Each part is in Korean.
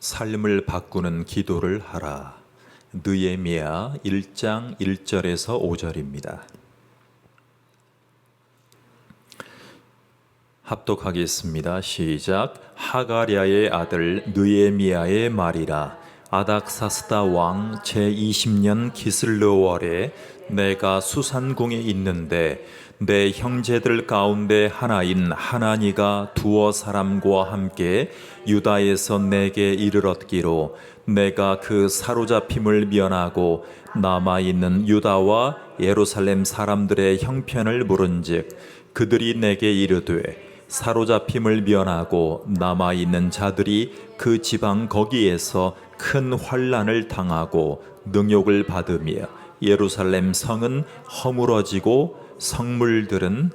삶을 바꾸는 기도를 하라. 느헤미야 1장 1절에서 5절입니다. 합독하겠습니다. 시작. 하가랴의 아들 느헤미야의 말이라. 아닥사스다 왕 제20년 기슬르월에 내가 수산궁에 있는데 내 형제들 가운데 하나인 하나니가 두어 사람과 함께 유다에서 내게 이르렀기로 내가 그 사로잡힘을 면하고 남아있는 유다와 예루살렘 사람들의 형편을 물은즉 그들이 내게 이르되 사로잡힘을 면하고 남아있는 자들이 그 지방 거기에서 큰 환난을 당하고 능욕을 받으며 예루살렘 성은 허물어지고 성물들은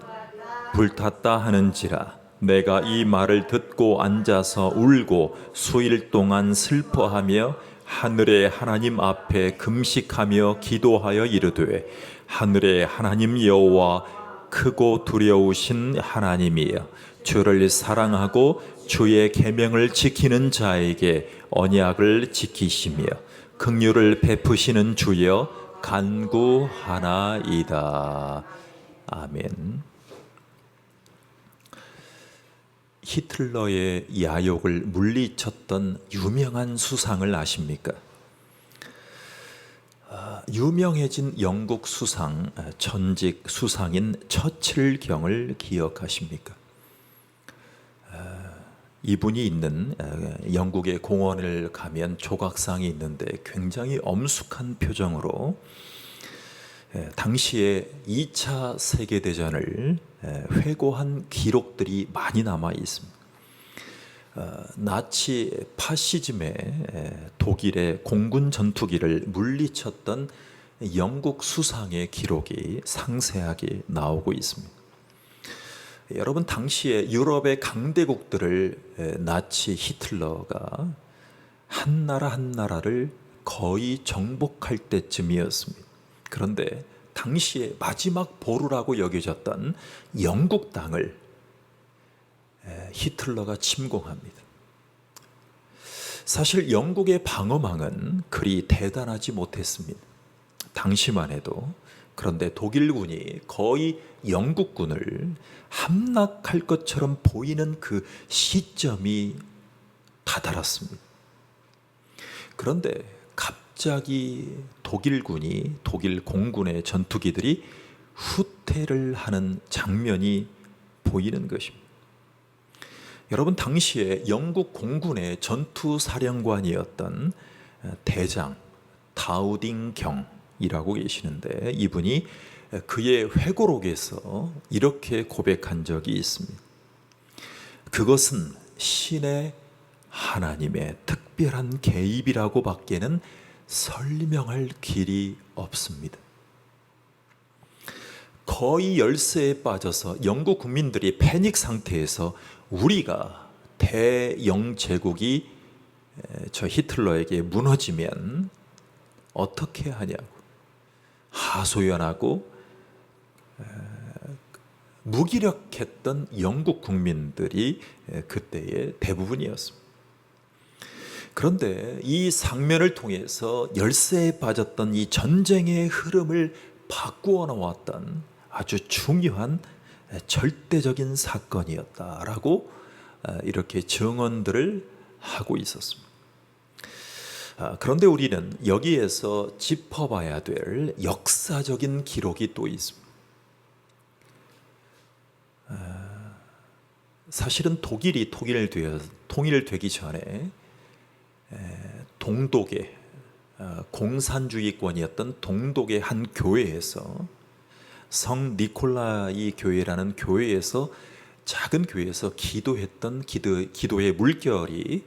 불탔다 하는지라. 내가 이 말을 듣고 앉아서 울고 수일 동안 슬퍼하며 하늘의 하나님 앞에 금식하며 기도하여 이르되 하늘의 하나님 여호와 크고 두려우신 하나님이여 주를 사랑하고 주의 계명을 지키는 자에게 언약을 지키시며 긍휼을 베푸시는 주여 간구하나이다. 아멘. 히틀러의 야욕을 물리쳤던 유명한 수상을 아십니까? 유명해진 영국 수상, 전직 수상인 처칠경을 기억하십니까? 이분이 있는 영국의 공원을 가면 조각상이 있는데 굉장히 엄숙한 표정으로 당시에 2차 세계대전을 회고한 기록들이 많이 남아 있습니다. 나치 파시즘의 독일의 공군 전투기를 물리쳤던 영국 수상의 기록이 상세하게 나오고 있습니다. 여러분, 당시에 유럽의 강대국들을 나치 히틀러가 한 나라 한 나라를 거의 정복할 때쯤이었습니다. 그런데 당시에 마지막 보루라고 여겨졌던 영국 땅을 히틀러가 침공합니다. 사실 영국의 방어망은 그리 대단하지 못했습니다. 당시만 해도. 그런데 독일군이 거의 영국군을 함락할 것처럼 보이는 그 시점이 다다랐습니다. 그런데 갑자기 독일 공군의 전투기들이 후퇴를 하는 장면이 보이는 것입니다. 여러분, 당시에 영국 공군의 전투사령관이었던 대장 다우딩경이라고 계시는데 이분이 그의 회고록에서 이렇게 고백한 적이 있습니다. 그것은 신의 하나님의 특별한 개입이라고 밖에는 설명할 길이 없습니다. 거의 열세에 빠져서 영국 국민들이 패닉 상태에서 우리가 대영 제국이 저 히틀러에게 무너지면 어떻게 하냐고 하소연하고 무기력했던 영국 국민들이 그때의 대부분이었습니다. 그런데 이 상면을 통해서 열세에 빠졌던 이 전쟁의 흐름을 바꾸어 놓았던 아주 중요한 절대적인 사건이었다라고 이렇게 증언들을 하고 있었습니다. 그런데 우리는 여기에서 짚어봐야 될 역사적인 기록이 또 있습니다. 사실은 독일이 통일되기 전에 동독의 공산주의권이었던 동독의 한 교회에서 성 니콜라이 교회라는 교회에서 작은 교회에서 기도했던 기도의 물결이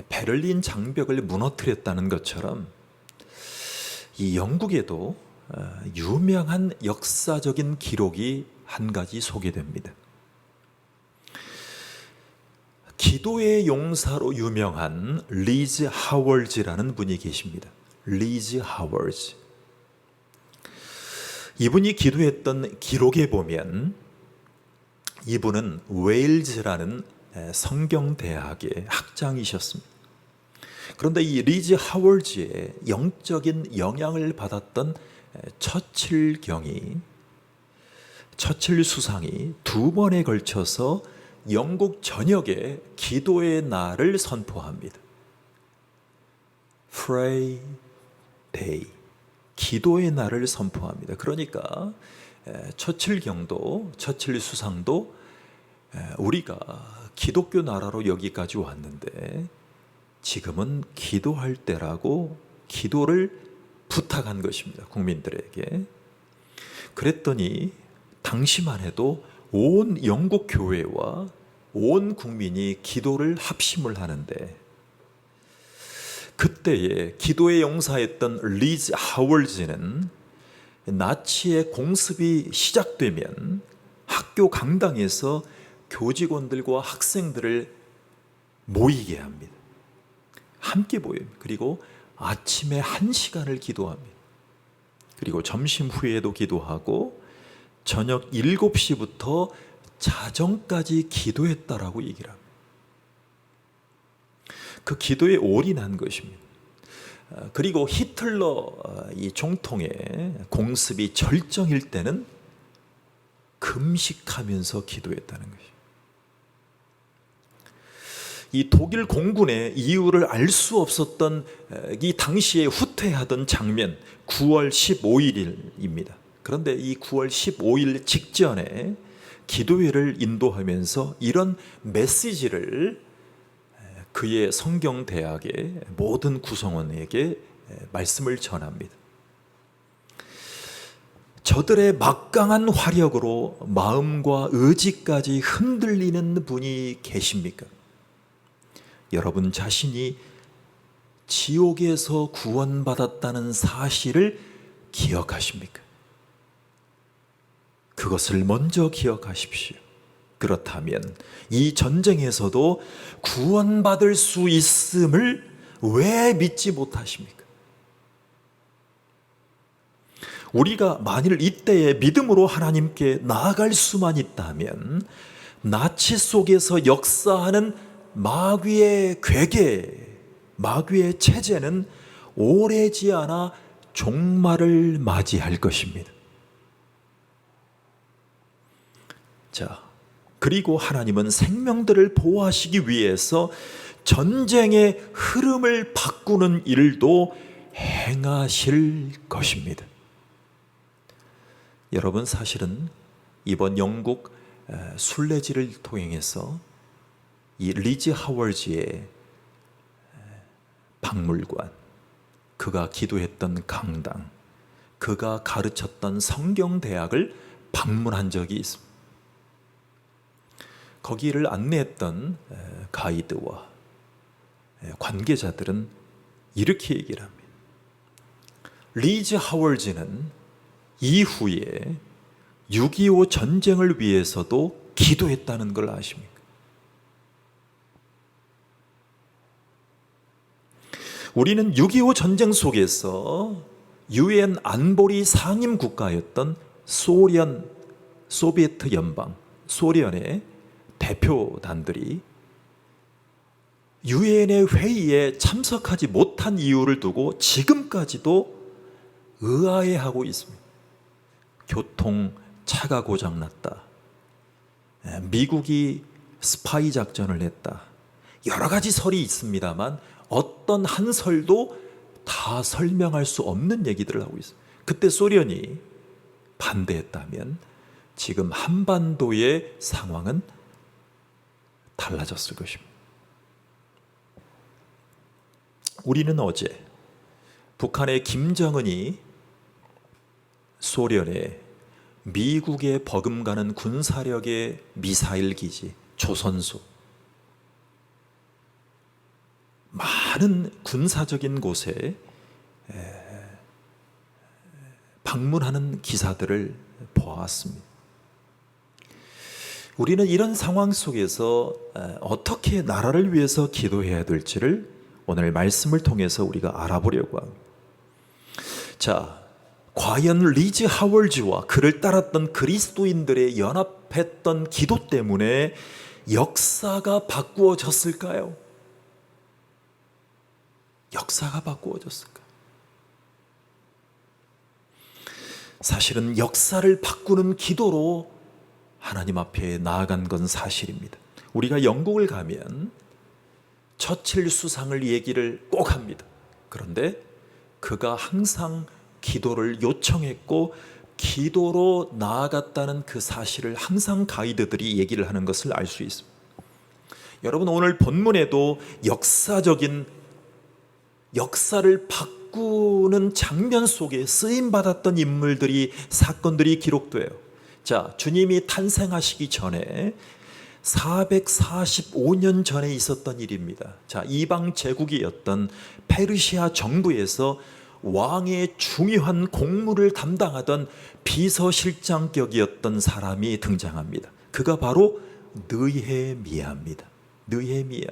베를린 장벽을 무너뜨렸다는 것처럼 이 영국에도 유명한 역사적인 기록이 한 가지 소개됩니다. 기도의 용사로 유명한 리즈 하월즈라는 분이 계십니다. 리즈 하월즈. 이분이 기도했던 기록에 보면 이분은 웨일즈라는 성경대학의 학장이셨습니다. 그런데 이 리즈 하월즈의 영적인 영향을 받았던 처칠 수상이 두 번에 걸쳐서 영국 전역에 기도의 날을 선포합니다. Pray Day, 기도의 날을 선포합니다. 그러니까 처칠 수상도 우리가 기독교 나라로 여기까지 왔는데 지금은 기도할 때라고 기도를 부탁한 것입니다. 국민들에게. 그랬더니 당시만 해도 온 영국 교회와 온 국민이 기도를 합심을 하는데, 그때에 기도에 용사했던 리즈 하월즈는 나치의 공습이 시작되면 학교 강당에서 교직원들과 학생들을 모이게 합니다. 함께 모여요. 그리고 아침에 1시간을 기도합니다. 그리고 점심 후에도 기도하고 저녁 7시부터 자정까지 기도했다라고 얘기를 합니다. 그 기도에 올인한 것입니다. 그리고 히틀러 이 총통의 공습이 절정일 때는 금식하면서 기도했다는 것입니다. 이 독일 공군의 이유를 알 수 없었던 이 당시에 후퇴하던 장면, 9월 15일입니다. 그런데 이 9월 15일 직전에 기도회를 인도하면서 이런 메시지를 그의 성경대학의 모든 구성원에게 말씀을 전합니다. 저들의 막강한 화력으로 마음과 의지까지 흔들리는 분이 계십니까? 여러분 자신이 지옥에서 구원받았다는 사실을 기억하십니까? 그것을 먼저 기억하십시오. 그렇다면 이 전쟁에서도 구원받을 수 있음을 왜 믿지 못하십니까? 우리가 만일 이때에 믿음으로 하나님께 나아갈 수만 있다면 나치 속에서 역사하는 마귀의 괴계, 마귀의 체제는 오래지 않아 종말을 맞이할 것입니다. 자, 그리고 하나님은 생명들을 보호하시기 위해서 전쟁의 흐름을 바꾸는 일도 행하실 것입니다. 여러분, 사실은 이번 영국 순례지를 통해서 이 리즈 하월즈의 박물관, 그가 기도했던 강당, 그가 가르쳤던 성경대학을 방문한 적이 있습니다. 거기를 안내했던 가이드와 관계자들은 이렇게 얘기를 합니다. 리즈 하월즈는 이후에 6.25 전쟁을 위해서도 기도했다는 걸 아십니까? 우리는 6.25 전쟁 속에서 유엔 안보리 상임 국가였던 소비에트 연방, 소련의 대표단들이 유엔의 회의에 참석하지 못한 이유를 두고 지금까지도 의아해하고 있습니다. 교통차가 고장났다, 미국이 스파이 작전을 했다, 여러 가지 설이 있습니다만 어떤 한 설도 다 설명할 수 없는 얘기들을 하고 있어요. 그때 소련이 반대했다면 지금 한반도의 상황은 달라졌을 것입니다. 우리는 어제 북한의 김정은이 소련의 미국에 버금가는 군사력의 미사일 기지, 조선소, 많은 군사적인 곳에 방문하는 기사들을 보았습니다. 우리는 이런 상황 속에서 어떻게 나라를 위해서 기도해야 될지를 오늘 말씀을 통해서 우리가 알아보려고 합니다. 자, 과연 리즈 하월즈와 그를 따랐던 그리스도인들의 연합했던 기도 때문에 역사가 바꾸어졌을까요? 역사가 바꾸어졌을까? 사실은 역사를 바꾸는 기도로 하나님 앞에 나아간 건 사실입니다. 우리가 영국을 가면 처칠 수상을 얘기를 꼭 합니다. 그런데 그가 항상 기도를 요청했고 기도로 나아갔다는 그 사실을 항상 가이드들이 얘기를 하는 것을 알 수 있습니다. 여러분, 오늘 본문에도 역사적인 역사를 바꾸는 장면 속에 쓰임받았던 인물들이, 사건들이 기록돼요. 자, 주님이 탄생하시기 전에 445년 전에 있었던 일입니다. 자, 이방 제국이었던 페르시아 정부에서 왕의 중요한 공무를 담당하던 비서실장격이었던 사람이 등장합니다. 그가 바로 느헤미야입니다. 느헤미야.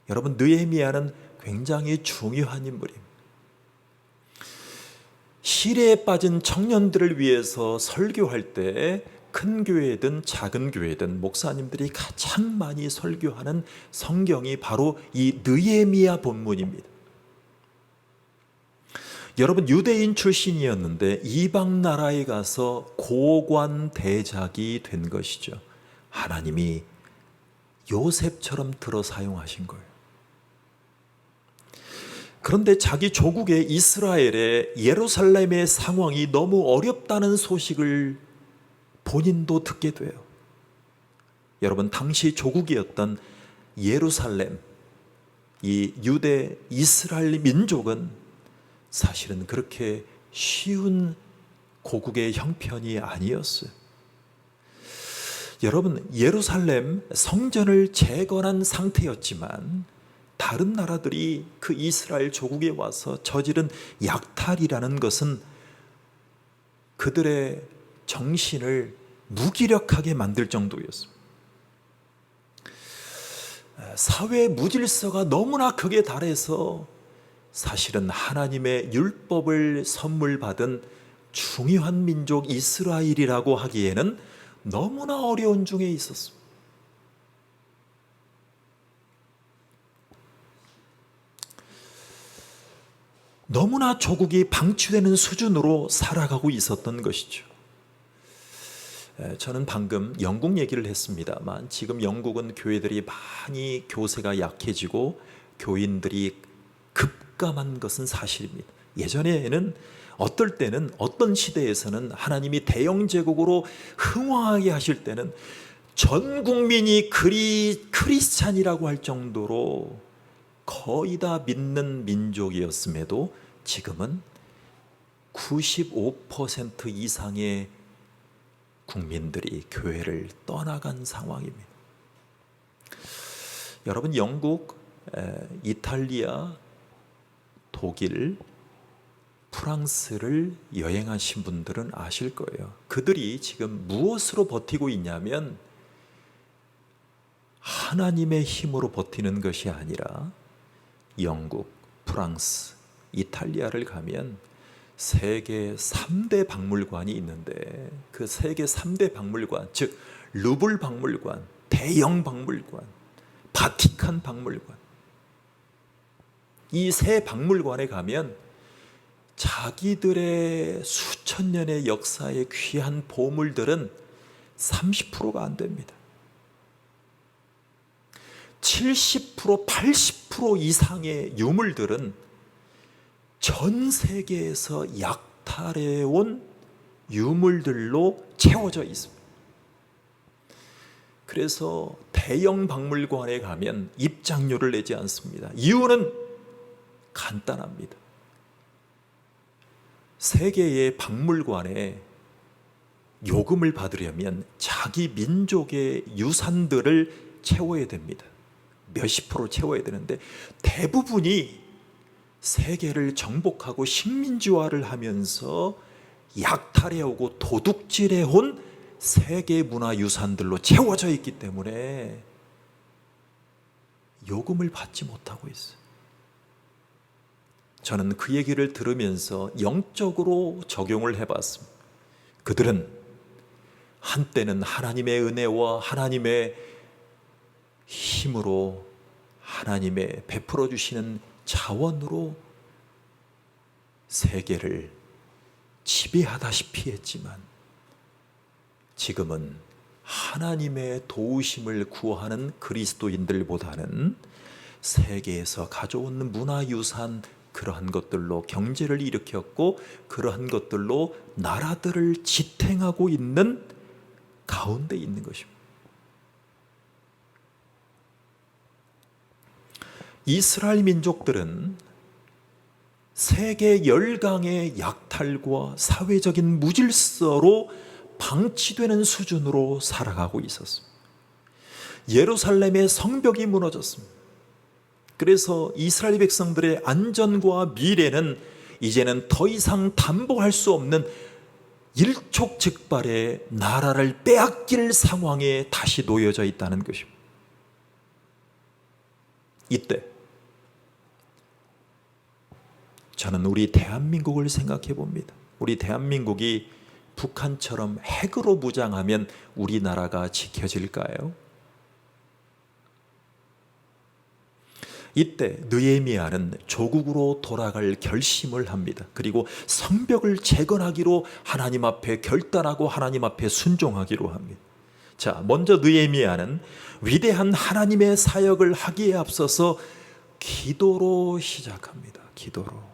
여러분, 느헤미야는 굉장히 중요한 인물입니다. 시래에 빠진 청년들을 위해서 설교할 때 큰 교회든 작은 교회든 목사님들이 가장 많이 설교하는 성경이 바로 이 느헤미야 본문입니다. 여러분, 유대인 출신이었는데 이방 나라에 가서 고관 대작이 된 것이죠. 하나님이 요셉처럼 들어 사용하신 거예요. 그런데 자기 조국의 이스라엘의 예루살렘의 상황이 너무 어렵다는 소식을 본인도 듣게 돼요. 여러분, 당시 조국이었던 예루살렘, 이 유대 이스라엘 민족은 사실은 그렇게 쉬운 고국의 형편이 아니었어요. 여러분, 예루살렘 성전을 재건한 상태였지만 다른 나라들이 그 이스라엘 조국에 와서 저지른 약탈이라는 것은 그들의 정신을 무기력하게 만들 정도였습니다. 사회 무질서가 너무나 극에 달해서 사실은 하나님의 율법을 선물 받은 중요한 민족 이스라엘이라고 하기에는 너무나 어려운 중에 있었습니다. 너무나 조국이 방치되는 수준으로 살아가고 있었던 것이죠. 저는 방금 영국 얘기를 했습니다만 지금 영국은 교회들이 많이 교세가 약해지고 교인들이 급감한 것은 사실입니다. 예전에는 어떨 때는 어떤 시대에서는 하나님이 대영 제국으로 흥왕하게 하실 때는 전 국민이 크리스찬이라고 할 정도로 거의 다 믿는 민족이었음에도 지금은 95% 이상의 국민들이 교회를 떠나간 상황입니다. 여러분, 영국, 이탈리아, 독일, 프랑스를 여행하신 분들은 아실 거예요. 그들이 지금 무엇으로 버티고 있냐면 하나님의 힘으로 버티는 것이 아니라 영국, 프랑스, 이탈리아를 가면 세계 3대 박물관이 있는데 그 세계 3대 박물관, 즉 루블 박물관, 대영 박물관, 바티칸 박물관, 이 세 박물관에 가면 자기들의 수천 년의 역사의 귀한 보물들은 30%가 안 됩니다. 70%, 80% 이상의 유물들은 전 세계에서 약탈해온 유물들로 채워져 있습니다. 그래서 대형 박물관에 가면 입장료를 내지 않습니다. 이유는 간단합니다. 세계의 박물관에 요금을 받으려면 자기 민족의 유산들을 채워야 됩니다. 몇십 프로 채워야 되는데 대부분이 세계를 정복하고 식민지화를 하면서 약탈해오고 도둑질해온 세계 문화유산들로 채워져 있기 때문에 요금을 받지 못하고 있어요. 저는 그 얘기를 들으면서 영적으로 적용을 해봤습니다. 그들은 한때는 하나님의 은혜와 하나님의 힘으로 하나님의 베풀어 주시는 자원으로 세계를 지배하다시피 했지만 지금은 하나님의 도우심을 구하는 그리스도인들보다는 세계에서 가져온 문화유산, 그러한 것들로 경제를 일으켰고 그러한 것들로 나라들을 지탱하고 있는 가운데 있는 것입니다. 이스라엘 민족들은 세계 열강의 약탈과 사회적인 무질서로 방치되는 수준으로 살아가고 있었습니다. 예루살렘의 성벽이 무너졌습니다. 그래서 이스라엘 백성들의 안전과 미래는 이제는 더 이상 담보할 수 없는 일촉즉발의 나라를 빼앗길 상황에 다시 놓여져 있다는 것입니다. 이때 저는 우리 대한민국을 생각해 봅니다. 우리 대한민국이 북한처럼 핵으로 무장하면 우리나라가 지켜질까요? 이때 느헤미야는 조국으로 돌아갈 결심을 합니다. 그리고 성벽을 재건하기로 하나님 앞에 결단하고 하나님 앞에 순종하기로 합니다. 자, 먼저 느헤미야는 위대한 하나님의 사역을 하기에 앞서서 기도로 시작합니다. 기도로.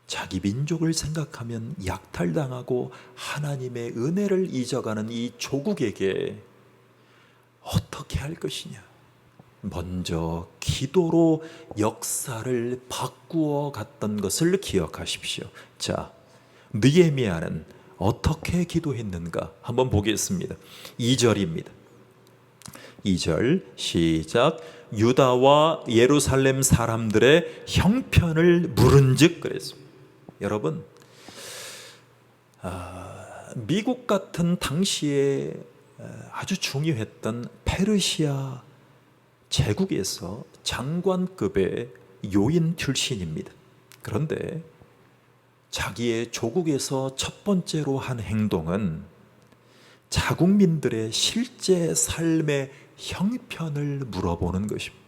자기 민족을 생각하면 약탈당하고 하나님의 은혜를 잊어가는 이 조국에게 어떻게 할 것이냐. 먼저 기도로 역사를 바꾸어 갔던 것을 기억하십시오. 자, 느헤미야는 어떻게 기도했는가 한번 보겠습니다. 2절입니다. 2절 시작. 유다와 예루살렘 사람들의 형편을 물은즉 그랬습니다. 여러분, 미국 같은 당시에 아주 중요했던 페르시아 제국에서 장관급의 요인 출신입니다. 그런데 자기의 조국에서 첫 번째로 한 행동은 자국민들의 실제 삶의 형편을 물어보는 것입니다.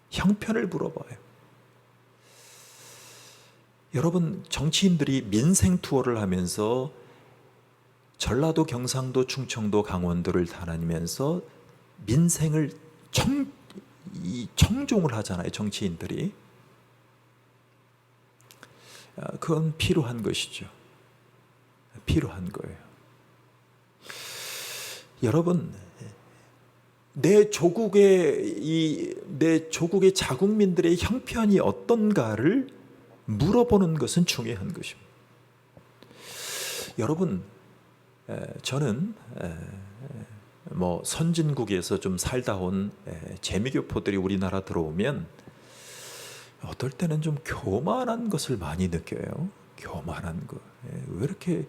형편을 물어봐요. 여러분, 정치인들이 민생 투어를 하면서 전라도, 경상도, 충청도, 강원도를 다니면서 민생을 청종을 하잖아요. 정치인들이. 그건 필요한 것이죠. 필요한 거예요. 여러분, 내 조국의 자국민들의 형편이 어떤가를 물어보는 것은 중요한 것입니다. 여러분, 저는 선진국에서 좀 살다 온 재미교포들이 우리나라 들어오면 어떨 때는 좀 교만한 것을 많이 느껴요. 교만한 거. 왜 이렇게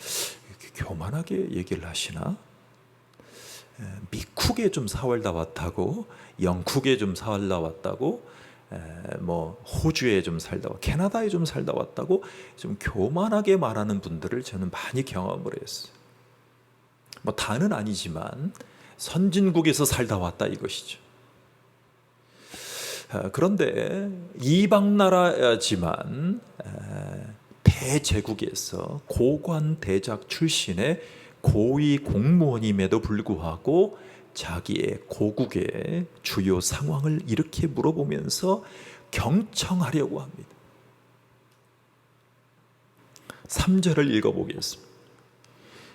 교만하게 얘기를 하시나? 미쿡에 좀 사월다 왔다고, 영국에 좀 사월다 왔다고, 호주에 좀 살다 왔고, 캐나다에 좀 살다 왔다고 좀 교만하게 말하는 분들을 저는 많이 경험을 했어요. 다는 아니지만 선진국에서 살다 왔다 이것이죠. 그런데 이방 나라지만 대제국에서 고관 대작 출신의 고위 공무원임에도 불구하고 자기의 고국의 주요 상황을 이렇게 물어보면서 경청하려고 합니다. 3절을 읽어보겠습니다.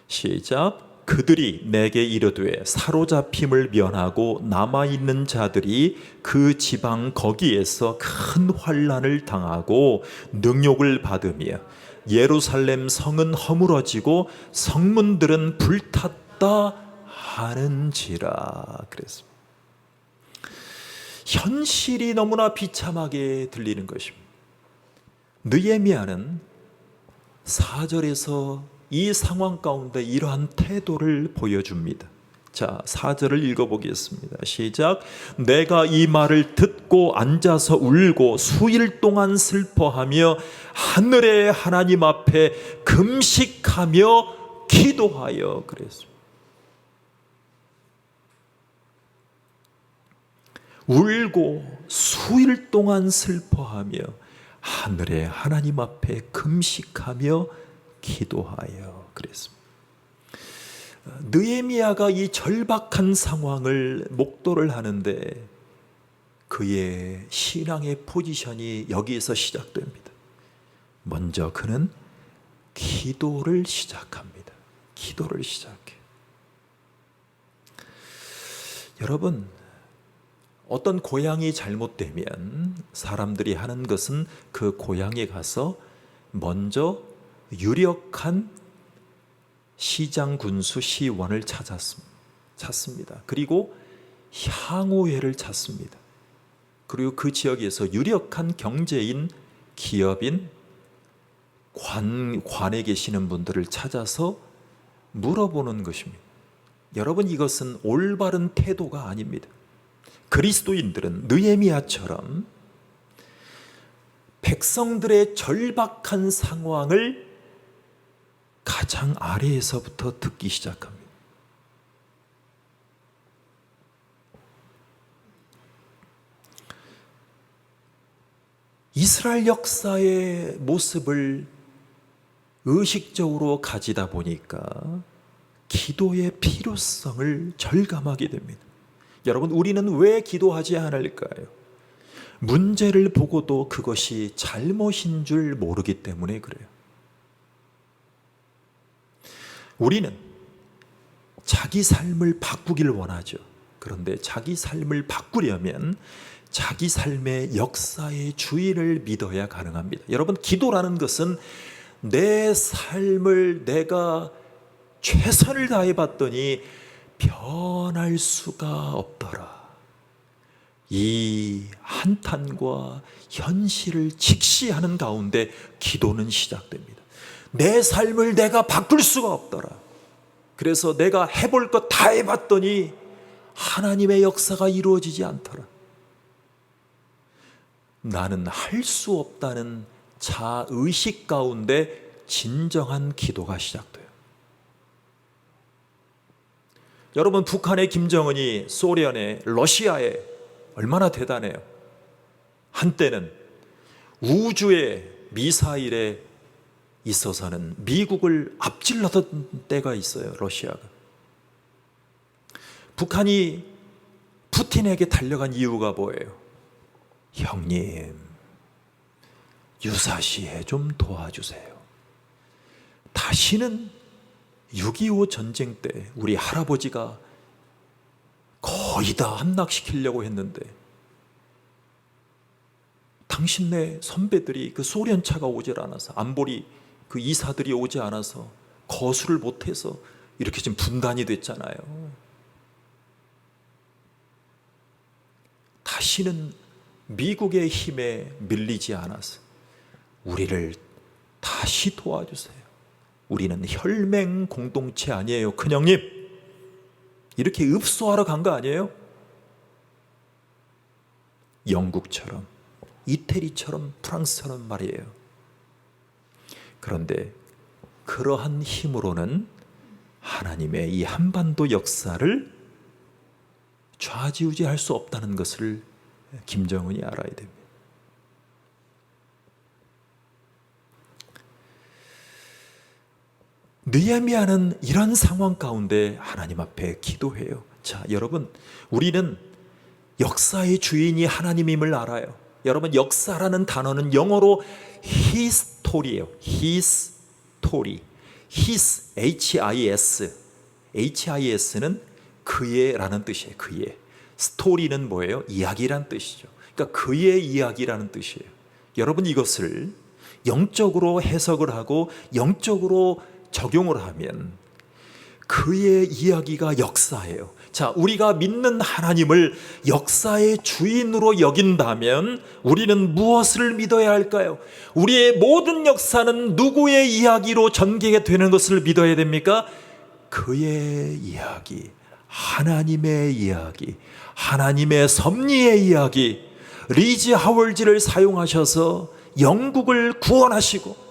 시작. 그들이 내게 이르되 사로잡힘을 면하고 남아있는 자들이 그 지방 거기에서 큰 환난을 당하고 능욕을 받으며 예루살렘 성은 허물어지고 성문들은 불탔다 하는지라 그랬습니다. 현실이 너무나 비참하게 들리는 것입니다. 느헤미야는 4절에서 이 상황 가운데 이러한 태도를 보여줍니다. 자, 4절을 읽어보겠습니다. 시작. 내가 이 말을 듣고 앉아서 울고 수일 동안 슬퍼하며 하늘의 하나님 앞에 금식하며 기도하여 그랬습니다. 울고 수일 동안 슬퍼하며 하늘의 하나님 앞에 금식하며 기도하여 그랬습니다. 느헤미야가 이 절박한 상황을 목도를 하는데 그의 신앙의 포지션이 여기에서 시작됩니다. 먼저 그는 기도를 시작합니다. 기도를 시작해요. 여러분, 어떤 고향이 잘못되면 사람들이 하는 것은 그 고향에 가서 먼저 유력한 시장, 군수, 시원을 찾습니다. 그리고 향후회를 찾습니다. 그리고 그 지역에서 유력한 경제인, 기업인, 관에 계시는 분들을 찾아서 물어보는 것입니다. 여러분, 이것은 올바른 태도가 아닙니다. 그리스도인들은 느헤미야처럼 백성들의 절박한 상황을 가장 아래에서부터 듣기 시작합니다. 이스라엘 역사의 모습을 의식적으로 가지다 보니까 기도의 필요성을 절감하게 됩니다. 여러분, 우리는 왜 기도하지 않을까요? 문제를 보고도 그것이 잘못인 줄 모르기 때문에 그래요. 우리는 자기 삶을 바꾸길 원하죠. 그런데 자기 삶을 바꾸려면 자기 삶의 역사의 주인을 믿어야 가능합니다. 여러분, 기도라는 것은 내 삶을 내가 최선을 다해 봤더니 변할 수가 없더라. 이 한탄과 현실을 직시하는 가운데 기도는 시작됩니다. 내 삶을 내가 바꿀 수가 없더라. 그래서 내가 해볼 것 다 해봤더니 하나님의 역사가 이루어지지 않더라. 나는 할 수 없다는 자의식 가운데 진정한 기도가 시작돼요. 여러분, 북한의 김정은이 소련의 러시아에 얼마나 대단해요. 한때는 우주의 미사일에 있어서는 미국을 앞질렀던 때가 있어요. 러시아가. 북한이 푸틴에게 달려간 이유가 뭐예요? 형님, 유사시에 좀 도와주세요. 다시는 6.25 전쟁 때 우리 할아버지가 거의 다 함락시키려고 했는데 당신네 선배들이 그 소련차가 오질 않아서, 안보리 그 이사들이 오지 않아서, 거수를 못해서 이렇게 지금 분단이 됐잖아요. 다시는 미국의 힘에 밀리지 않아서 우리를 다시 도와주세요. 우리는 혈맹 공동체 아니에요, 큰형님. 이렇게 읍소하러 간 거 아니에요? 영국처럼, 이태리처럼, 프랑스처럼 말이에요. 그런데 그러한 힘으로는 하나님의 이 한반도 역사를 좌지우지할 수 없다는 것을 김정은이 알아야 됩니다. 느헤미야는 이런 상황 가운데 하나님 앞에 기도해요. 자, 여러분, 우리는 역사의 주인이 하나님임을 알아요. 여러분, 역사라는 단어는 영어로 history예요. history. his, H-I-S. H-I-S는 그의 라는 뜻이에요. 그의. 스토리는 뭐예요? 이야기란 뜻이죠. 그러니까 그의 이야기라는 뜻이에요. 여러분, 이것을 영적으로 해석을 하고 영적으로 적용을 하면 그의 이야기가 역사예요. 자, 우리가 믿는 하나님을 역사의 주인으로 여긴다면 우리는 무엇을 믿어야 할까요? 우리의 모든 역사는 누구의 이야기로 전개가 되는 것을 믿어야 됩니까? 그의 이야기, 하나님의 이야기, 하나님의 섭리의 이야기. 리지 하월즈를 사용하셔서 영국을 구원하시고,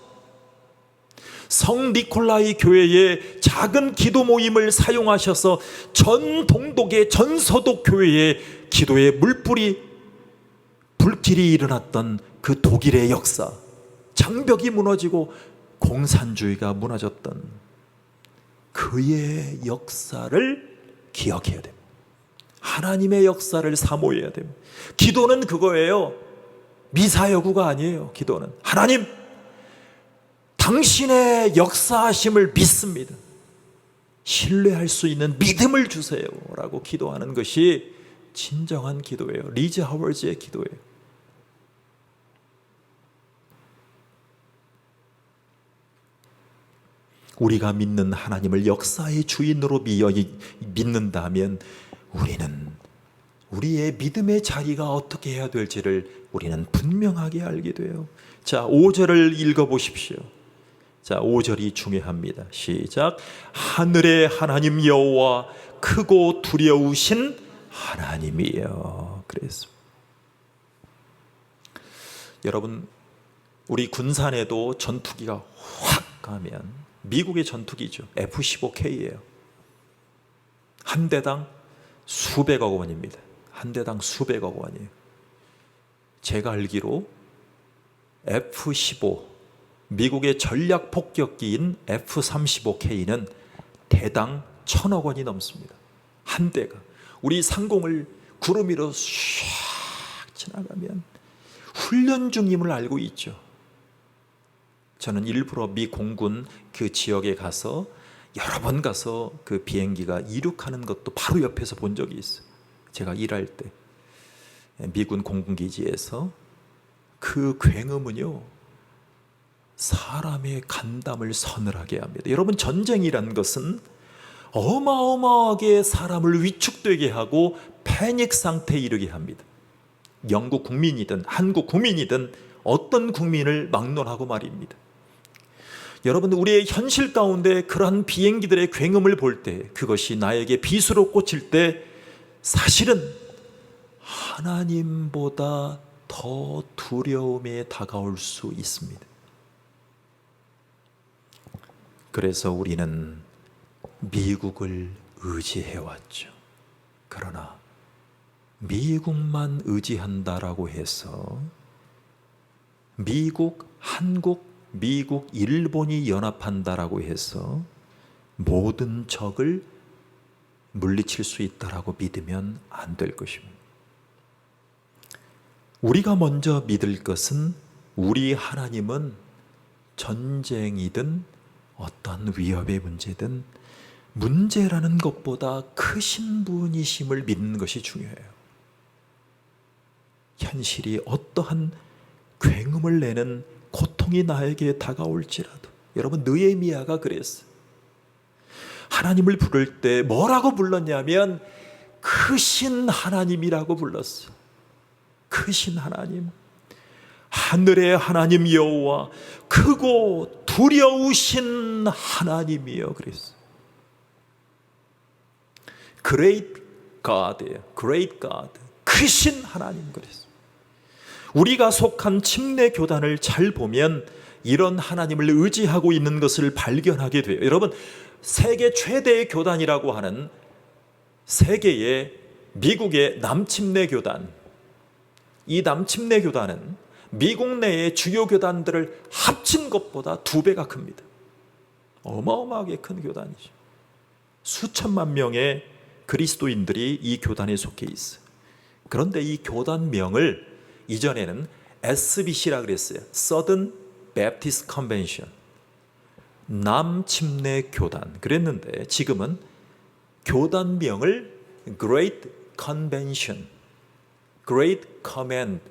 성 니콜라이 교회의 작은 기도 모임을 사용하셔서 전 동독의 전 서독 교회에 기도의 불길이 일어났던 그 독일의 역사, 장벽이 무너지고 공산주의가 무너졌던 그의 역사를 기억해야 됩니다. 하나님의 역사를 사모해야 됩니다. 기도는 그거예요. 미사여구가 아니에요. 기도는 하나님, 당신의 역사하심을 믿습니다. 신뢰할 수 있는 믿음을 주세요 라고 기도하는 것이 진정한 기도예요. 리즈 하워즈의 기도예요. 우리가 믿는 하나님을 역사의 주인으로 믿는다면 우리는 우리의 믿음의 자리가 어떻게 해야 될지를 우리는 분명하게 알게 돼요. 자, 5절을 읽어보십시오. 자, 5절이 중요합니다. 시작. 하늘의 하나님 여호와 크고 두려우신 하나님이여. 그래서 여러분, 우리 군산에도 전투기가 확 가면 미국의 전투기죠. F-15K예요. 한 대당 수백억 원입니다. 한 대당 수백억 원이에요. 제가 알기로 F-15, 미국의 전략 폭격기인 F-35K는 대당 1,000억 원이 넘습니다. 한 대가. 우리 상공을 구름 위로 샥 지나가면 훈련 중임을 알고 있죠. 저는 일부러 미 공군 그 지역에 가서 여러 번 가서 그 비행기가 이륙하는 것도 바로 옆에서 본 적이 있어요. 제가 일할 때 미군 공군기지에서 그 굉음은요, 사람의 간담을 서늘하게 합니다. 여러분, 전쟁이란 것은 어마어마하게 사람을 위축되게 하고 패닉 상태에 이르게 합니다. 영국 국민이든 한국 국민이든 어떤 국민을 막론하고 말입니다. 여러분, 우리의 현실 가운데 그러한 비행기들의 굉음을 볼 때, 그것이 나에게 비수로 꽂힐 때 사실은 하나님보다 더 두려움에 다가올 수 있습니다. 그래서 우리는 미국을 의지해왔죠. 그러나 미국만 의지한다라고 해서 미국, 한국, 미국, 일본이 연합한다라고 해서 모든 적을 물리칠 수 있다라고 믿으면 안 될 것입니다. 우리가 먼저 믿을 것은 우리 하나님은 전쟁이든 어떤 위협의 문제든 문제라는 것보다 크신 분이심을 믿는 것이 중요해요. 현실이 어떠한 굉음을 내는 고통이 나에게 다가올지라도, 여러분, 느헤미야가 그랬어요. 하나님을 부를 때 뭐라고 불렀냐면 크신 하나님이라고 불렀어요. 크신 하나님, 하늘의 하나님 여호와, 크고 두려우신 하나님이여. 그랬어요. Great God예요. Great God, 크신 하나님. 그랬어요. 우리가 속한 침례 교단을 잘 보면 이런 하나님을 의지하고 있는 것을 발견하게 돼요. 여러분, 세계 최대의 교단이라고 하는 세계의 미국의 남침례 교단, 이 남침례 교단은 미국 내의 주요 교단들을 합친 것보다 2배가 큽니다. 어마어마하게 큰 교단이죠. 수천만 명의 그리스도인들이 이 교단에 속해 있어요. 그런데 이 교단명을 이전에는 SBC라 그랬어요. Southern Baptist Convention, 남침례 교단 그랬는데, 지금은 교단명을 Great Convention, Great Command,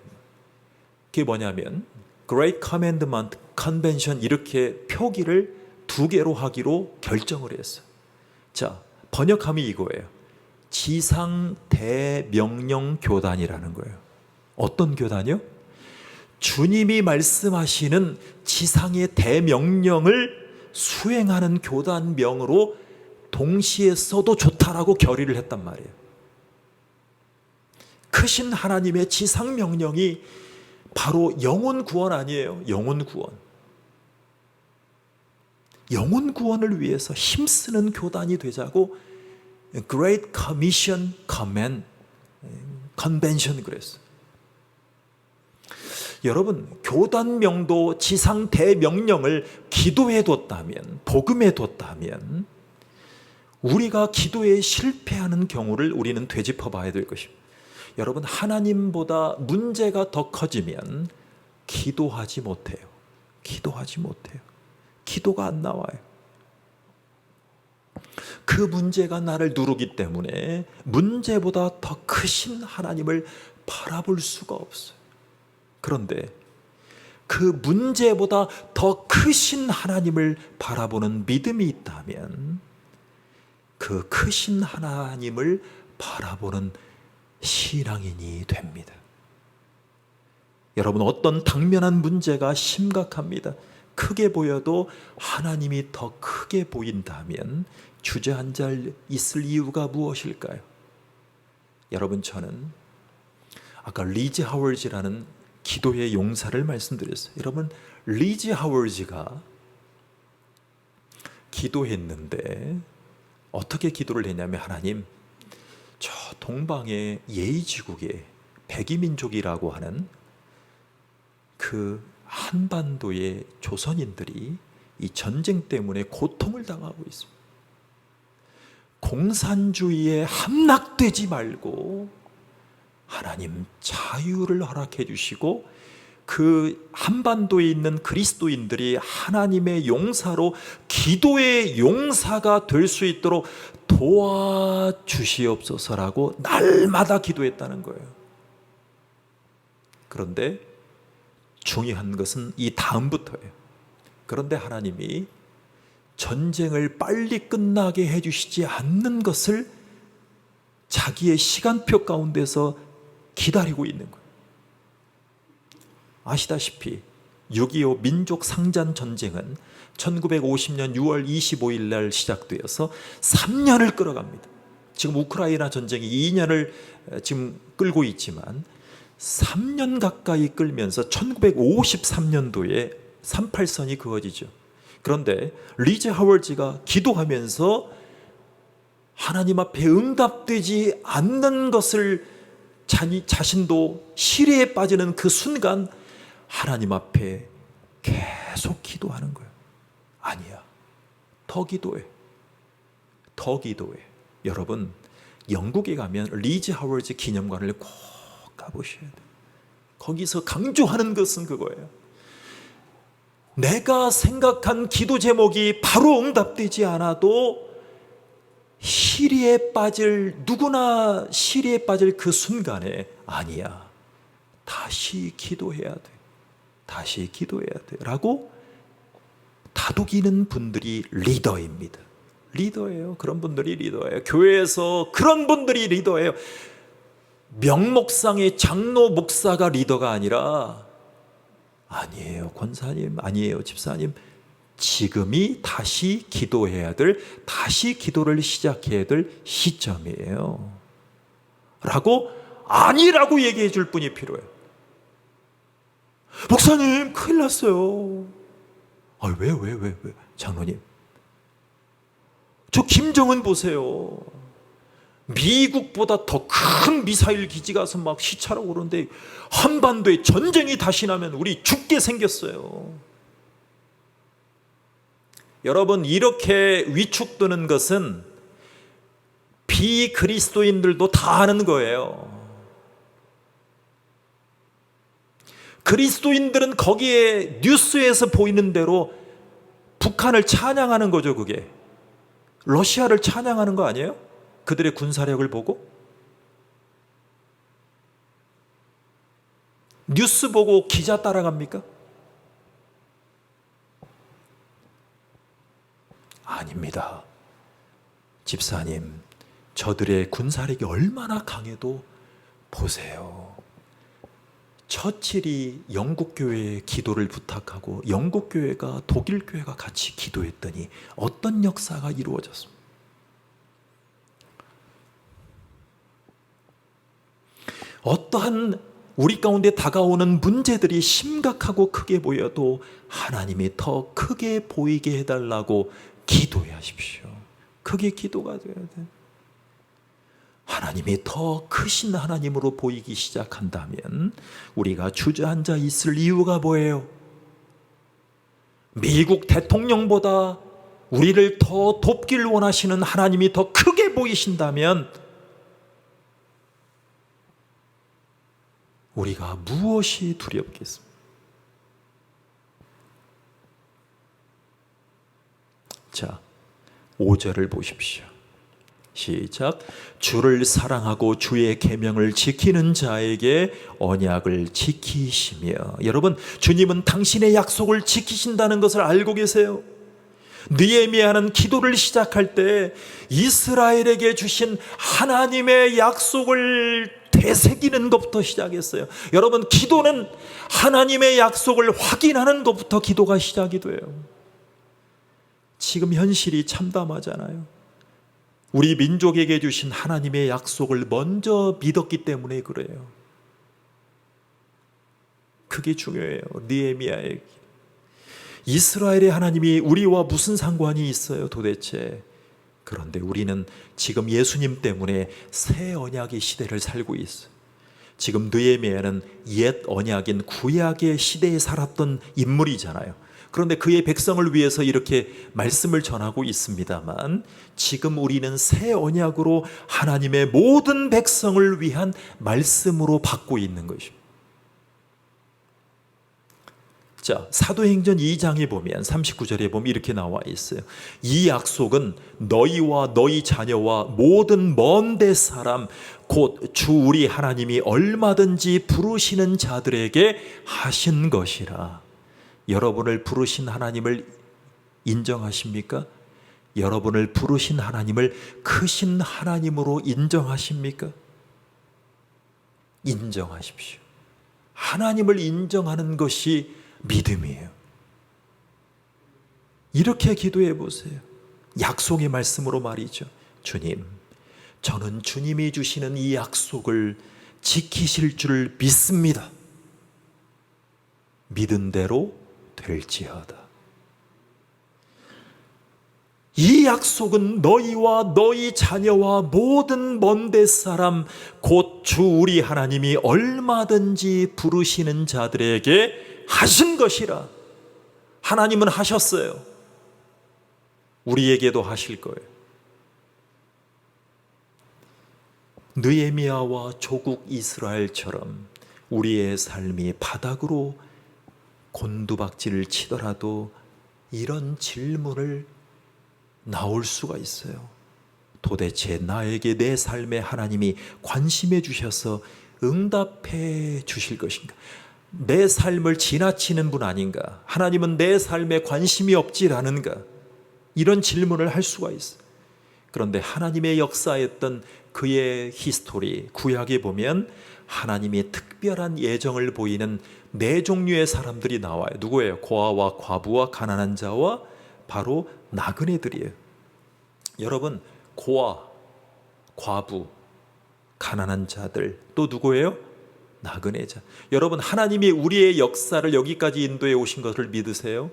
그게 뭐냐면 Great Commandment Convention, 이렇게 표기를 2개로 하기로 결정을 했어요. 자, 번역하면 이거예요. 지상 대명령 교단이라는 거예요. 어떤 교단이요? 주님이 말씀하시는 지상의 대명령을 수행하는 교단명으로 동시에 써도 좋다라고 결의를 했단 말이에요. 크신 하나님의 지상 명령이 바로 영혼 구원 아니에요? 영혼 구원. 영혼 구원을 위해서 힘쓰는 교단이 되자고 Great Commission Command, 컨벤션 그랬어요. 여러분, 교단 명도 지상 대명령을 기도해 뒀다면, 복음해 뒀다면 우리가 기도에 실패하는 경우를 우리는 되짚어 봐야 될 것입니다. 여러분, 하나님보다 문제가 더 커지면 기도하지 못해요. 기도하지 못해요. 기도가 안 나와요. 그 문제가 나를 누르기 때문에 문제보다 더 크신 하나님을 바라볼 수가 없어요. 그런데 그 문제보다 더 크신 하나님을 바라보는 믿음이 있다면 그 크신 하나님을 바라보는 신앙인이 됩니다. 여러분, 어떤 당면한 문제가 심각합니다. 크게 보여도 하나님이 더 크게 보인다면 주저앉아 있을 이유가 무엇일까요? 여러분, 저는 아까 리즈 하월즈라는 기도의 용사를 말씀드렸어요. 여러분, 리즈 하월즈가 기도했는데 어떻게 기도를 했냐면, 하나님, 저 동방의 예의지국의 백이민족이라고 하는 그 한반도의 조선인들이 이 전쟁 때문에 고통을 당하고 있습니다. 공산주의에 함락되지 말고 하나님 자유를 허락해 주시고 그 한반도에 있는 그리스도인들이 하나님의 용사로 기도의 용사가 될 수 있도록 도와주시옵소서라고 날마다 기도했다는 거예요. 그런데 중요한 것은 이 다음부터예요. 그런데 하나님이 전쟁을 빨리 끝나게 해주시지 않는 것을 자기의 시간표 가운데서 기다리고 있는 거예요. 아시다시피 6.25 민족 상잔 전쟁은 1950년 6월 25일 날 시작되어서 3년을 끌어갑니다. 지금 우크라이나 전쟁이 2년을 지금 끌고 있지만 3년 가까이 끌면서 1953년도에 38선이 그어지죠. 그런데 리즈 하월즈가 기도하면서 하나님 앞에 응답되지 않는 것을 자신도 시리에 빠지는 그 순간 하나님 앞에 계속 기도하는 거예요. 아니야, 더 기도해, 더 기도해. 여러분, 영국에 가면 리즈 하월즈 기념관을 꼭 가보셔야 돼요. 거기서 강조하는 것은 그거예요. 내가 생각한 기도 제목이 바로 응답되지 않아도 누구나 시리에 빠질 그 순간에 아니야, 다시 기도해야 돼, 다시 기도해야 돼 라고 다독이는 분들이 리더입니다. 리더예요. 그런 분들이 리더예요. 교회에서 그런 분들이 리더예요. 명목상의 장로 목사가 리더가 아니라, 아니에요 권사님, 아니에요 집사님, 지금이 다시 기도해야 될, 다시 기도를 시작해야 될 시점이에요 라고 아니라고 얘기해 줄 분이 필요해요. 목사님 큰일 났어요. 왜 장로님, 저 김정은 보세요. 미국보다 더 큰 미사일 기지 가서 막 시찰하고 그러는데 한반도에 전쟁이 다시 나면 우리 죽게 생겼어요. 여러분, 이렇게 위축되는 것은 비그리스도인들도 다 아는 거예요. 그리스도인들은 거기에 뉴스에서 보이는 대로 북한을 찬양하는 거죠. 그게 러시아를 찬양하는 거 아니에요? 그들의 군사력을 보고? 뉴스 보고 기자 따라갑니까? 아닙니다. 집사님, 저들의 군사력이 얼마나 강해도 보세요. 처칠이 영국 교회에 기도를 부탁하고 영국 교회가 독일 교회가 같이 기도했더니 어떤 역사가 이루어졌습니다. 어떠한 우리 가운데 다가오는 문제들이 심각하고 크게 보여도 하나님이 더 크게 보이게 해달라고 기도해 하십시오. 그게 기도가 되어야 돼요. 하나님이 더 크신 하나님으로 보이기 시작한다면 우리가 주저앉아 있을 이유가 뭐예요? 미국 대통령보다 우리를 더 돕길 원하시는 하나님이 더 크게 보이신다면 우리가 무엇이 두렵겠습니까? 자, 5절을 보십시오. 시작. 주를 사랑하고 주의 계명을 지키는 자에게 언약을 지키시며. 여러분, 주님은 당신의 약속을 지키신다는 것을 알고 계세요. 느헤미야는 기도를 시작할 때 이스라엘에게 주신 하나님의 약속을 되새기는 것부터 시작했어요. 여러분, 기도는 하나님의 약속을 확인하는 것부터 기도가 시작이 돼요. 지금 현실이 참담하잖아요. 우리 민족에게 주신 하나님의 약속을 먼저 믿었기 때문에 그래요. 그게 중요해요. 느헤미야의 이스라엘의 하나님이 우리와 무슨 상관이 있어요 도대체? 그런데 우리는 지금 예수님 때문에 새 언약의 시대를 살고 있어요. 지금 느헤미야는 옛 언약인 구약의 시대에 살았던 인물이잖아요. 그런데 그의 백성을 위해서 이렇게 말씀을 전하고 있습니다만, 지금 우리는 새 언약으로 하나님의 모든 백성을 위한 말씀으로 받고 있는 것입니다. 자, 사도행전 2장에 보면 39절에 보면 이렇게 나와 있어요. 이 약속은 너희와 너희 자녀와 모든 먼 데 사람 곧 주 우리 하나님이 얼마든지 부르시는 자들에게 하신 것이라. 여러분을 부르신 하나님을 인정하십니까? 여러분을 부르신 하나님을 크신 하나님으로 인정하십니까? 인정하십시오. 하나님을 인정하는 것이 믿음이에요. 이렇게 기도해 보세요. 약속의 말씀으로 말이죠. 주님, 저는 주님이 주시는 이 약속을 지키실 줄 믿습니다. 믿은 대로 될지어다. 이 약속은 너희와 너희 자녀와 모든 먼 데 사람 곧 주 우리 하나님이 얼마든지 부르시는 자들에게 하신 것이라. 하나님은 하셨어요. 우리에게도 하실 거예요. 느헤미야와 조국 이스라엘처럼 우리의 삶이 바닥으로 곤두박질을 치더라도 이런 질문을 나올 수가 있어요. 도대체 나에게 내 삶에 하나님이 관심해 주셔서 응답해 주실 것인가? 내 삶을 지나치는 분 아닌가? 하나님은 내 삶에 관심이 없지라는가? 이런 질문을 할 수가 있어요. 그런데 하나님의 역사였던 그의 히스토리, 구약에 보면 하나님이 특별한 예정을 보이는 네 종류의 사람들이 나와요. 누구예요? 고아와 과부와 가난한 자와 바로 나그네들이에요. 여러분, 고아, 과부, 가난한 자들, 또 누구예요? 나그네자. 여러분, 하나님이 우리의 역사를 여기까지 인도해 오신 것을 믿으세요?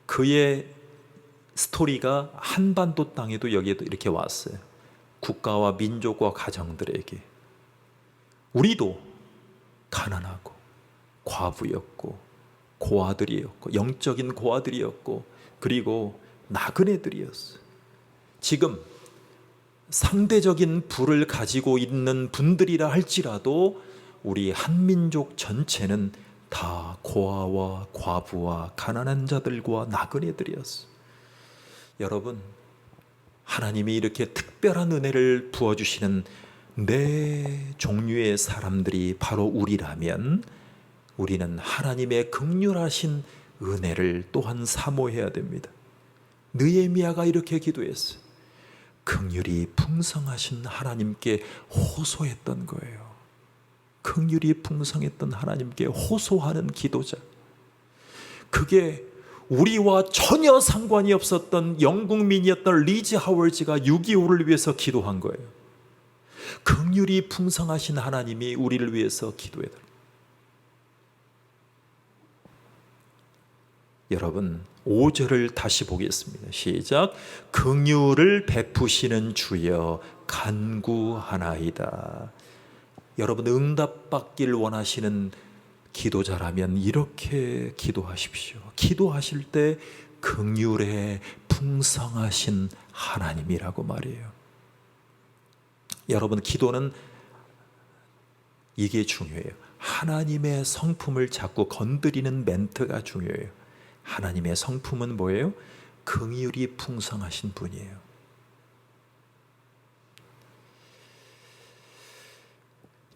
그의 스토리가 한반도 땅에도 여기에도 이렇게 왔어요. 국가와 민족과 가정들에게. 우리도 가난하고 과부였고 고아들이었고 영적인 고아들이었고 그리고 나그네들이었어요. 지금 상대적인 부를 가지고 있는 분들이라 할지라도 우리 한민족 전체는 다 고아와 과부와 가난한 자들과 나그네들이었어요. 여러분, 하나님이 이렇게 특별한 은혜를 부어주시는 네 종류의 사람들이 바로 우리라면 우리는 하나님의 긍휼하신 은혜를 또한 사모해야 됩니다. 느헤미야가 이렇게 기도했어요. 긍휼이 풍성하신 하나님께 호소했던 거예요. 긍휼이 풍성했던 하나님께 호소하는 기도자. 그게 우리와 전혀 상관이 없었던 영국민이었던 리즈 하월즈가 6.25를 위해서 기도한 거예요. 긍휼이 풍성하신 하나님이 우리를 위해서 기도해달라고. 여러분 5절을 다시 보겠습니다. 시작. 긍휼을 베푸시는 주여 간구하나이다. 여러분 응답받길 원하시는 기도자라면 이렇게 기도하십시오. 기도하실 때 긍휼에 풍성하신 하나님이라고 말이에요. 여러분 기도는 이게 중요해요. 하나님의 성품을 자꾸 건드리는 멘트가 중요해요. 하나님의 성품은 뭐예요? 긍휼이 풍성하신 분이에요.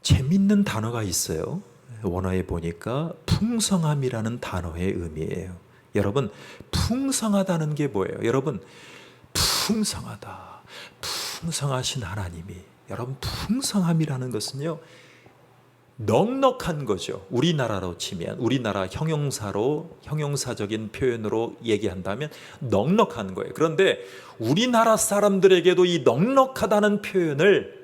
재밌는 단어가 있어요. 원어에 보니까 풍성함이라는 단어의 의미예요. 여러분 풍성하다는 게 뭐예요? 여러분 풍성하다, 풍성하신 하나님이, 여러분 풍성함이라는 것은요 넉넉한 거죠. 우리나라로 치면, 우리나라 형용사적인 표현으로 얘기한다면 넉넉한 거예요. 그런데 우리나라 사람들에게도 이 넉넉하다는 표현을,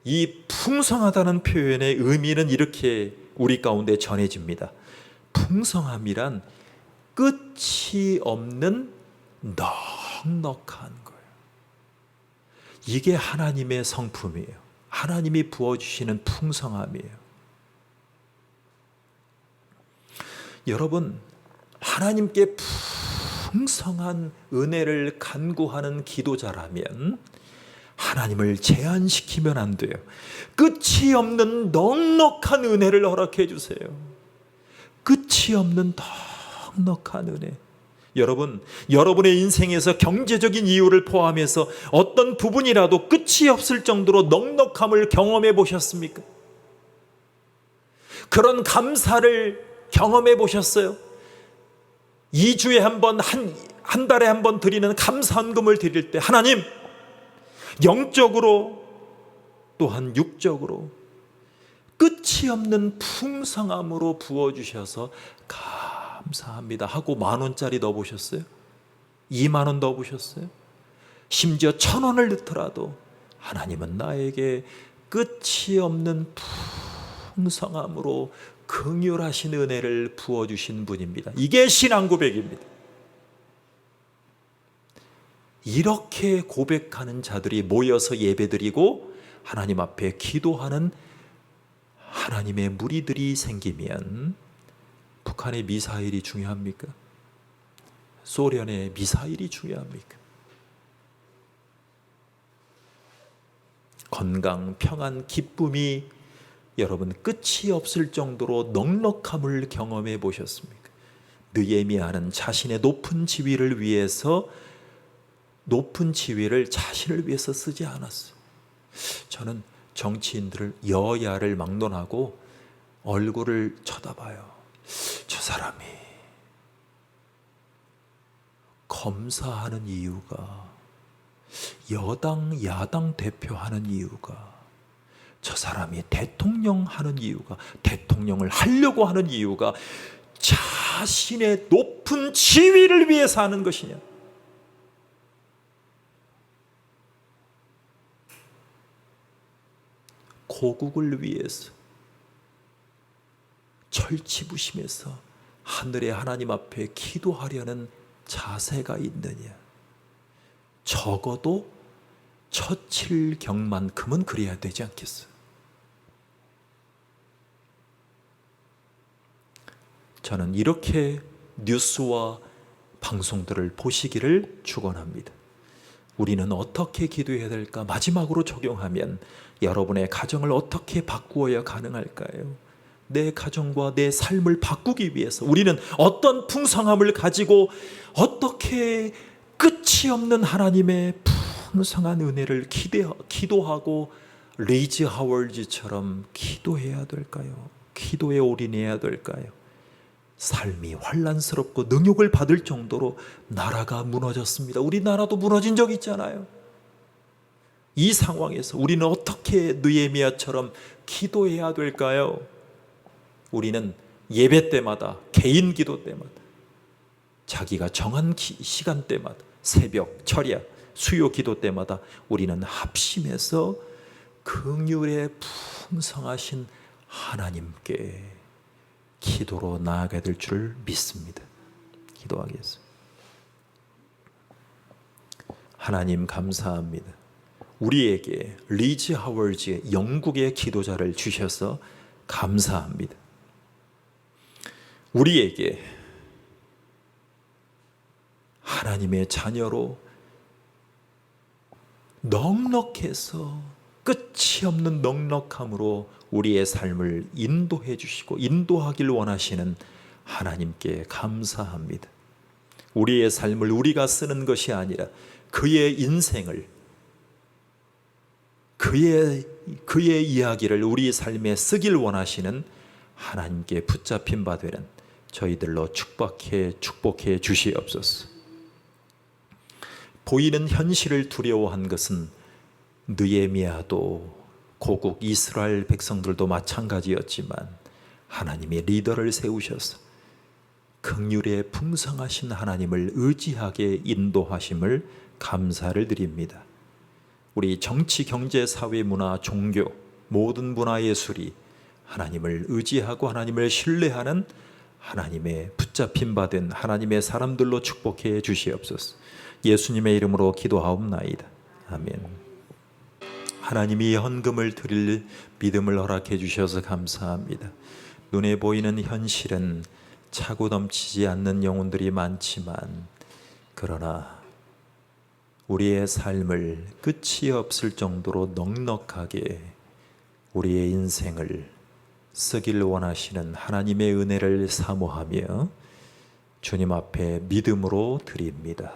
이 풍성하다는 표현의 의미는 이렇게 우리 가운데 전해집니다. 풍성함이란 끝이 없는 넉넉한 거예요. 이게 하나님의 성품이에요. 하나님이 부어주시는 풍성함이에요. 여러분 하나님께 풍성한 은혜를 간구하는 기도자라면 하나님을 제한시키면 안 돼요. 끝이 없는 넉넉한 은혜를 허락해 주세요. 끝이 없는 넉넉한 은혜. 여러분, 여러분의 인생에서 경제적인 이유를 포함해서 어떤 부분이라도 끝이 없을 정도로 넉넉함을 경험해 보셨습니까? 그런 감사를 경험해 보셨어요? 2주에 한 번, 한 달에 한 번 드리는 감사헌금을 드릴 때 하나님, 영적으로 또한 육적으로 끝이 없는 풍성함으로 부어주셔서 감사합니다 하고 10,000원짜리 넣어보셨어요? 20,000원 넣어보셨어요? 심지어 1,000원을 넣더라도 하나님은 나에게 끝이 없는 풍성함으로 긍휼하신 은혜를 부어주신 분입니다. 이게 신앙 고백입니다. 이렇게 고백하는 자들이 모여서 예배드리고 하나님 앞에 기도하는 하나님의 무리들이 생기면 북한의 미사일이 중요합니까? 소련의 미사일이 중요합니까? 건강, 평안, 기쁨이 여러분 끝이 없을 정도로 넉넉함을 경험해 보셨습니까? 느헤미야는 자신의 높은 지위를 위해서, 높은 지위를 자신을 위해서 쓰지 않았어요. 저는 정치인들을, 여야를 막론하고 얼굴을 쳐다봐요. 저 사람이 검사하는 이유가, 여당 야당 대표하는 이유가, 저 사람이 대통령 하는 이유가, 대통령을 하려고 하는 이유가 자신의 높은 지위를 위해서 하는 것이냐? 고국을 위해서 철치부심해서 하늘의 하나님 앞에 기도하려는 자세가 있느냐? 적어도 처칠경만큼은 그래야 되지 않겠어요? 저는 이렇게 뉴스와 방송들을 보시기를 축원합니다. 우리는 어떻게 기도해야 될까? 마지막으로 적용하면 여러분의 가정을 어떻게 바꾸어야 가능할까요? 내 가정과 내 삶을 바꾸기 위해서 우리는 어떤 풍성함을 가지고 어떻게 끝이 없는 하나님의 풍성한 은혜를 기도하고 리지 하월즈처럼 기도해야 될까요? 기도에 올인해야 될까요? 삶이 환란스럽고 능욕을 받을 정도로 나라가 무너졌습니다. 우리나라도 무너진 적 있잖아요. 이 상황에서 우리는 어떻게 느헤미야처럼 기도해야 될까요? 우리는 예배 때마다, 개인 기도 때마다, 자기가 정한 시간대마다, 새벽, 철야, 수요 기도 때마다 우리는 합심해서 긍휼의 풍성하신 하나님께 기도로 나아가야 될 줄 믿습니다. 기도하겠습니다. 하나님 감사합니다. 우리에게 리즈 하워즈의 영국의 기도자를 주셔서 감사합니다. 우리에게 하나님의 자녀로 넉넉해서 끝이 없는 넉넉함으로 우리의 삶을 인도해 주시고 인도하길 원하시는 하나님께 감사합니다. 우리의 삶을 우리가 쓰는 것이 아니라 그의 인생을, 그의 이야기를 우리 삶에 쓰길 원하시는 하나님께 붙잡힌 바 되는 저희들로 축복해 주시옵소서. 보이는 현실을 두려워한 것은 느헤미야도 고국 이스라엘 백성들도 마찬가지였지만 하나님의 리더를 세우셔서 긍휼에 풍성하신 하나님을 의지하게 인도하심을 감사를 드립니다. 우리 정치, 경제, 사회, 문화, 종교 모든 문화 예술이 하나님을 의지하고 하나님을 신뢰하는 하나님의 붙잡힌 바 된 하나님의 사람들로 축복해 주시옵소서. 예수님의 이름으로 기도하옵나이다. 아멘. 하나님이 헌금을 드릴 믿음을 허락해 주셔서 감사합니다. 눈에 보이는 현실은 차고 넘치지 않는 영혼들이 많지만 그러나 우리의 삶을 끝이 없을 정도로 넉넉하게 우리의 인생을 쓰길 원하시는 하나님의 은혜를 사모하며 주님 앞에 믿음으로 드립니다.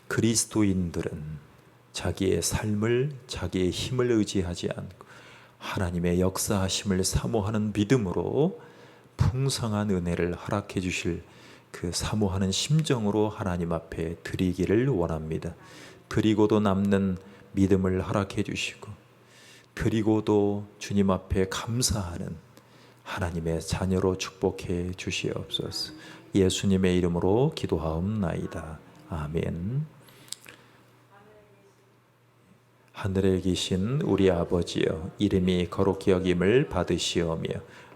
그리스도인들은 자기의 삶을, 자기의 힘을 의지하지 않고 하나님의 역사하심을 사모하는 믿음으로 풍성한 은혜를 허락해 주실 그 사모하는 심정으로 하나님 앞에 드리기를 원합니다. 드리고도 남는 믿음을 허락해 주시고 드리고도 주님 앞에 감사하는 하나님의 자녀로 축복해 주시옵소서. 예수님의 이름으로 기도하옵나이다. 아멘. 하늘에 계신 우리 아버지여, 이름이 거룩히 여김을 받으시오며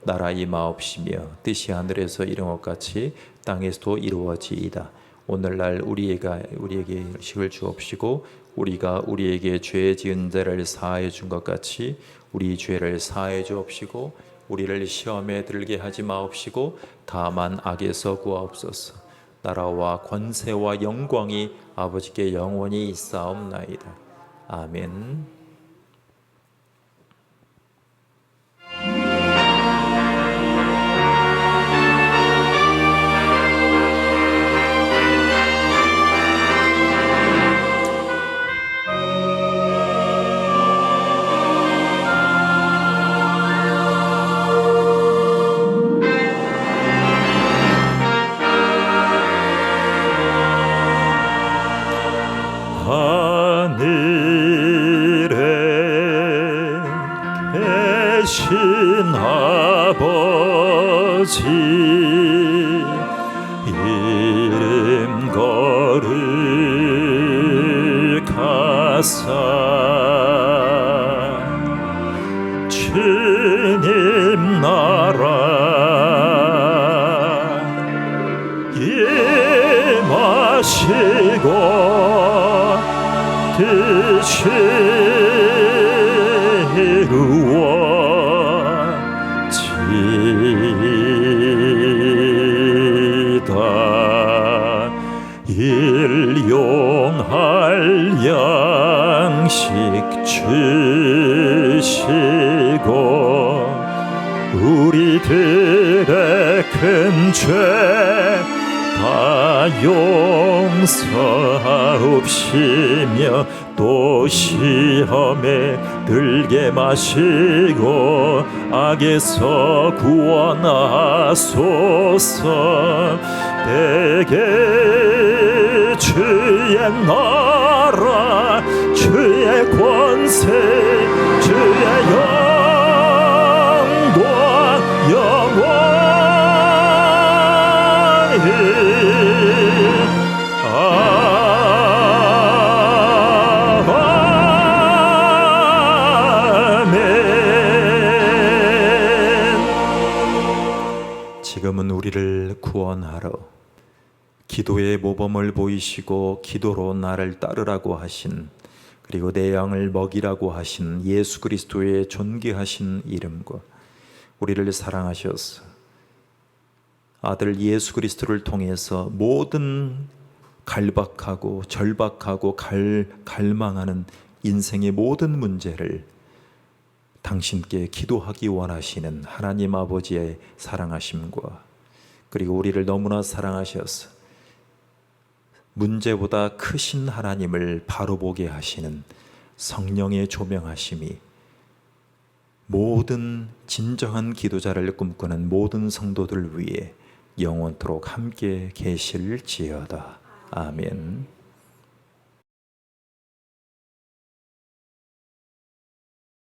나라 임하옵시며 뜻이 하늘에서 이룬 것 같이 땅에서도 이루어지이다. 오늘날 우리에게 일식을 주옵시고 우리가 우리에게 죄 지은 자를 사하여 준 것 같이 우리 죄를 사하여 주옵시고 우리를 시험에 들게 하지 마옵시고 다만 악에서 구하옵소서. 나라와 권세와 영광이 아버지께 영원히 있사옵나이다. 아멘. 하신 아버지 이름 거룩하사 주님 나라 임하시고 뜻이 이루어지다. 일용할 양식 주시고 우리들의 큰 죄 다 용서하옵시며 또 시험에 들게 마시고 악에서 구원하소서. 내게 주의 나라 주의 권세 주의 영광 영원히 지금은 우리를 구원하러 기도의 모범을 보이시고 기도로 나를 따르라고 하신, 그리고 내 양을 먹이라고 하신 예수 그리스도의 존귀하신 이름과 우리를 사랑하셔서 아들 예수 그리스도를 통해서 모든 갈박하고 절박하고 갈망하는 인생의 모든 문제를 당신께 기도하기 원하시는 하나님 아버지의 사랑하심과, 그리고 우리를 너무나 사랑하셔서 문제보다 크신 하나님을 바로 보게 하시는 성령의 조명하심이 모든 진정한 기도자를 꿈꾸는 모든 성도들 위해 영원토록 함께 계실지어다. 아멘.